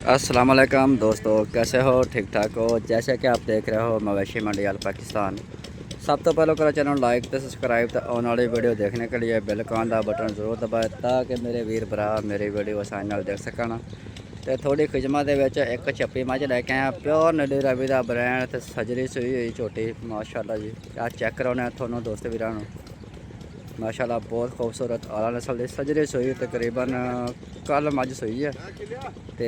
अस्सलाम वालेकुम दोस्तों, कैसे हो? ठीक ठाक हो? जैसे कि आप देख रहे हो मवेशी मंडी अल पाकिस्तान। सब तो पहले करो चैनल लाइक तो सब्सक्राइब तो आने वाली वीडियो देखने के लिए बेल आइकन का बटन जरूर दबाए ताकि मेरे वीर भरा मेरी वीडियो आसानी नाल देख सकन। तो थोड़ी खिजमत एक चप्पी मझ लैके आया प्योर नडी रवि का ब्रांड तो सजरी सुई हुई झोटी माशाल्लाह जी। आ चेक कराने थोनों दोस्त वीरां माशाल्लाह बहुत खूबसूरत आला नस्ल की सजरी सुई तकरीबन कल मझ सुई है। तो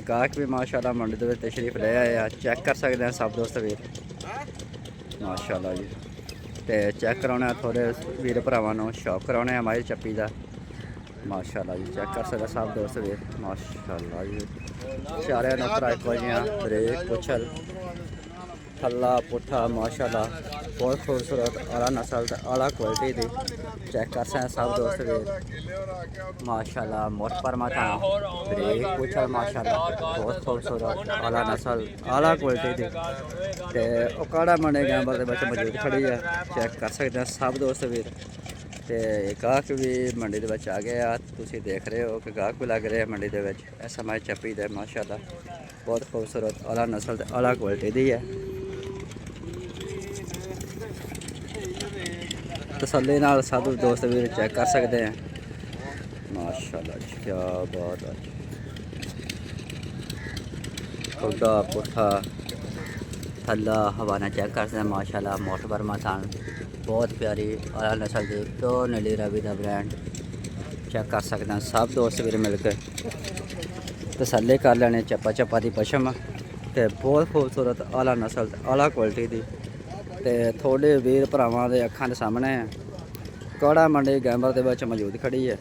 गाहक भी माशाल्लाह मंडी के तशरीफ ले आए चेक कर सकते हैं सब दोस्त वीर माशाल्लाह जी। तो चेक कराने थोड़े वीर भरावां शौक कराने हमारी चप्पी का माशाल्लाह जी। चेक कर सकते सब दोस्त वीर माशाल्लाह जी। चारे नौकरा एक जियां ब्रेक पुछल थल्ला पुट्ठा माशाल्लाह बहुत खूबसूरत आला नस्ल आला क्वालिटी दी चेक कर सकते सब दोस्त वीर माशाल्लाह। मोट पर माथा ब्रेक पुछल माशाल्लाह बहुत खूबसूरत आला नस्ल आला क्वालिटी दी ते ओकाड़ा मंडी गैंबल के मौजूद खड़ी है चेक कर सकते हैं सब दोस्त वीर। तो गाहक भी मंडी के आ गया तुम देख रहे हो कि गाहक भी लग रहे हैं मंडी के ऐसा मैं चप्पी दे माशाल्लाह बहुत खूबसूरत आला नस्ल आला क्वालिटी दी है। तसल्ली नाल सब दोस्त वीर चेक कर सकते हैं माशाल्लाह क्या बात है। खुदा पुट्ठा थल्ला हवाना चेक कर सकते हैं माशाल्लाह। मोटबर मसान बहुत प्यारी आला नस्ल की प्योर नीली रवि का ब्रांड चेक कर सकते हैं सब दोस्त वीर मिलकर तसल्ली कर लेने चप्पा चप्पा की पशम तो बहुत खूबसूरत आला नस्ल आला क्वालिटी की। तो थोड़े वीर भरावां दे अखां दे सामने काड़ा मंडी गैंबल के मौजूद खड़ी है।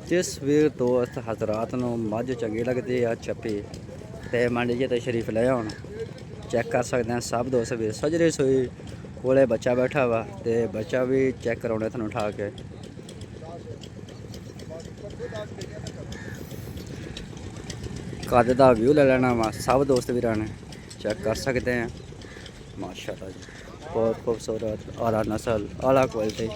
जिस वीर दोस्त हजरात नूं मझ चंगी लगती है चप्पी तो मंडी च तशरीफ ले आउण चेक कर सकते हैं सब दोस्त वीर। सजरी सुई कोले बच्चा बैठा वा तो बच्चा भी चेक कराने थोड़ा उठा के कद का व्यू ले लेना वा सब दोस्त वीरां ने चेक कर सकते हैं माशाल्लाह जी। बहुत खूबसूरत आला नस्ल आला क्वालिटी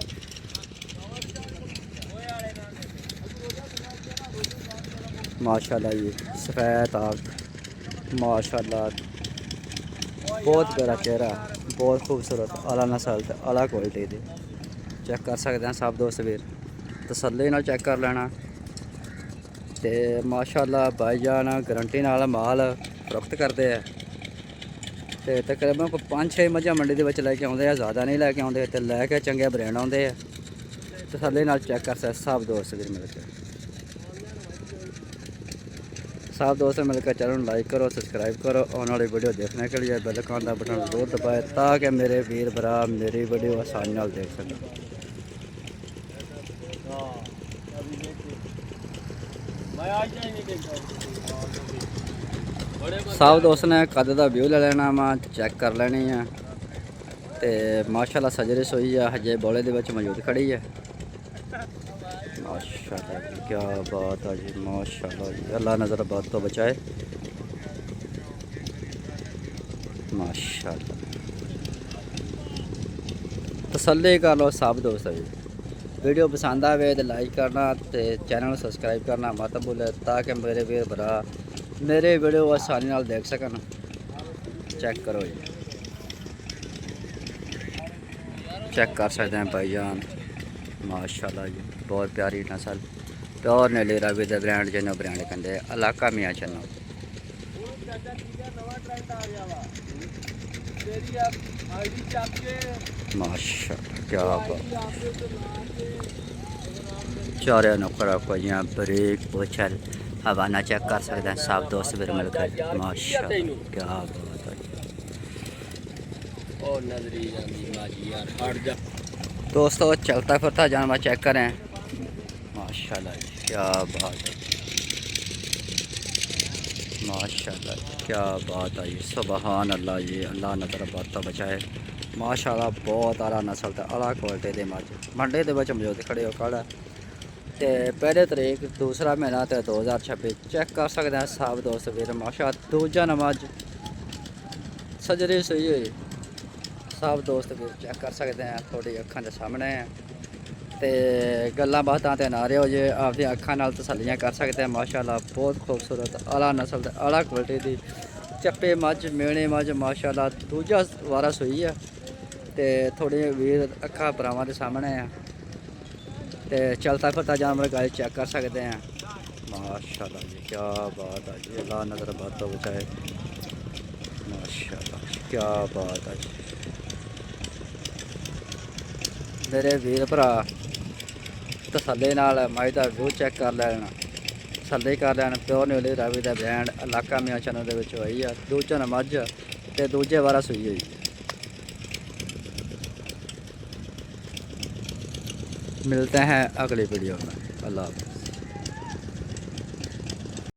माशाल्लाह जी। सफ़ेद आग माशाल्लाह बहुत प्यारा चेहरा बहुत खूबसूरत आला नस्ल आला क्वालिटी दी चेक कर सकते हैं सब दोस्त वीर तसल्ली नाल चेक कर लेना। तो माशाल्लाह भाईजान गारंटी नाल माल फरोख्त करते हैं। तो तकरीबन कोई 5-6 मझां मंडी के लैके आउंदे ज़्यादा नहीं लैके आउंदे तो लैके चंगे ब्रांड आउंदे तसल्ली नाल चेक कर सकते सब दोस्त वीर मिलकर सब दोस्त मिलकर चैनल लाइक करो सब्सक्राइब करो आने वाली वीडियो देखने के लिए बेल आइकन का बटन जरूर दबाए ताकि मेरे वीर भरा मेरी वीडियो आसानी नाल देख सकें। सब दोस्त ने कद का व्यू ले लेना वा चेक कर लेनी है। तो माशाल्लाह सजरी सोई है हजे बोले के मौजूद खड़ी है माशाल्लाह जी। क्या बात है जी माशाल्लाह जी। अल्लाह नज़र बात तो बचाए माशाल्लाह। तसल्ली कर लो सब दोस्त जी। वीडियो पसंद आवे तो लाइक करना तो चैनल सब्सक्राइब करना मत भूले ताकि मेरे वीर भरा मेरे वीडियो आसानी नाल देख सकन। चेक करो जी चेक कर सकते हैं भाईजान माशाल्लाह जी। बहुत प्यारी नस्ल प्योर नीली रवि के ब्रांड जिन्होंने ब्रांड कहते इलाका मियाँ चन्ना माशाल्लाह क्या बात। चारे नौकरा को यहाँ ब्रेक पुछल हवाना चेक कर सकते हैं सब दोस्त वीर मिलकर माशाल्लाह क्या बात है। दोस्तों चलता फिरता जानवर चेक करें माशाल्लाह क्या बात है माशाल्लाह क्या बात है। सुबहान अल्लाह जी। अल्लाह नज़र बात तो बचाए माशाल्लाह। बहुत आला नस्ल आला क्वालिटी के मझ मंडी के मौजूद खड़े हो काड़ा तो पहले तरीक दूसरा महीना तो 2026 चेक कर सकते हैं सब दोस्त वीर माशाल्लाह। दूजा नमाज सजरी सुई हुई सब दोस्त वीर चेक कर सकते हैं थोड़ी अखां के सामने है ਤੇ ਗੱਲਾਂ ਬਾਤਾਂ ਤੇ ਨਾ ਰਿਓ ਜੇ ਆਪਦੀਆਂ ਅੱਖਾਂ ਨਾਲ ਤਸੱਲੀਆਂ ਕਰ ਸਕਦੇ ਆ। ਮਾਸ਼ਾਅੱਲਾ ਬਹੁਤ ਖੂਬਸੂਰਤ ਆਲਾ ਨਸਲ ਤੇ ਆਲਾ ਕੁਆਲਿਟੀ ਦੀ ਚੱਪੇ ਮੱਝ ਮੇਣੇ ਮੱਝ ਮਾਸ਼ਾਅੱਲਾ ਦੂਜਾ ਵਾਰਾ ਸੂਈ ਆ ਤੇ ਥੋੜੇ ਵੀਰ ਅੱਖਾਂ ਭਰਾਵਾਂ ਦੇ ਸਾਹਮਣੇ ਆ ਤੇ ਚਲਤਾ ਫਿਰਤਾ ਜਾਨਵਰ ਗਾਇ ਚੈੱਕ ਕਰ ਸਕਦੇ ਆ। माशाल्लाह जी क्या बात है जी, अल्लाह नज़र बात तो बचाए। माशाल्लाह क्या बात है जी। मेरे वीर भरा तसल्ली नाल मझ दा व्यू चेक कर लैन, तसल्ली कर लैन। प्योर न्यूली रावी दा ब्रांड इलाका मियां चैनल दे विच होई आ। दूजा मझ ते दूजे वारा सूई होई। मिलते हैं अगली वीडियो में। अल्लाह हाफ़िज़।